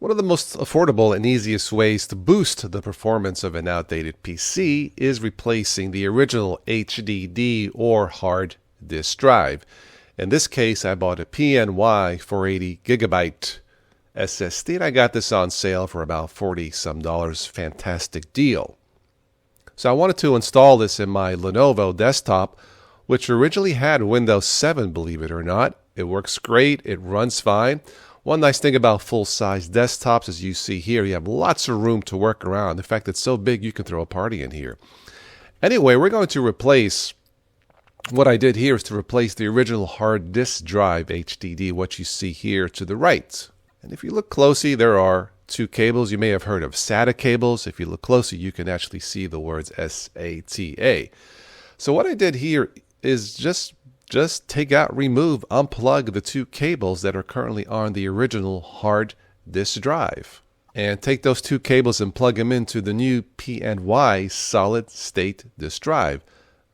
One of the most affordable and easiest ways to boost the performance of an outdated PC is replacing the original HDD or hard disk drive. In this case, I bought a PNY 480 GB SSD, and I got this on sale for about $40 some. Fantastic deal. So I wanted to install this in my Lenovo desktop, which originally had Windows 7, believe it or not. It works great. It runs fine. One nice thing about full-size desktops, as you see here, you have lots of room to work around. In fact, it's so big you can throw a party in here. Anyway, we're going to replace, what I did here is to replace the original hard disk drive HDD, what you see here to the right. And if you look closely, there are two cables. You may have heard of SATA cables. If you look closely, you can actually see the words SATA. So what I did here is just take out, remove, unplug the two cables that are currently on the original hard disk drive. And take those two cables and plug them into the new PNY solid state disk drive.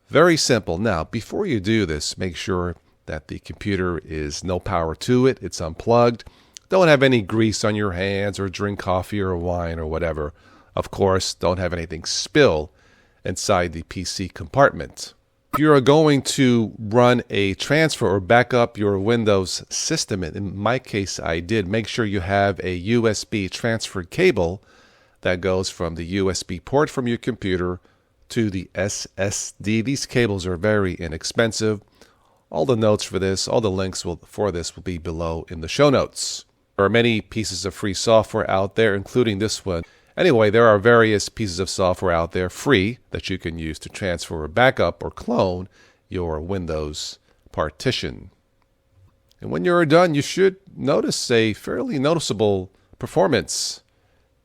Very simple. Now, before you do this, make sure that the computer is no power to it. It's unplugged. Don't have any grease on your hands or drink coffee or wine or whatever. Of course, don't have anything spill inside the PC compartment. If you're going to run a transfer or back up your Windows system, in my case I did, make sure you have a USB transfer cable that goes from the USB port from your computer to the SSD. These cables are very inexpensive. All the notes for this, all the links for this will be below in the show notes. There are many pieces of free software out there, including this one. Anyway, there are various pieces of software out there free that you can use to transfer or backup or clone your Windows partition. And when you're done, you should notice a fairly noticeable performance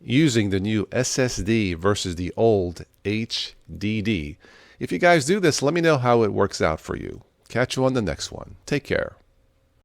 using the new SSD versus the old HDD. If you guys do this, let me know how it works out for you. Catch you on the next one. Take care.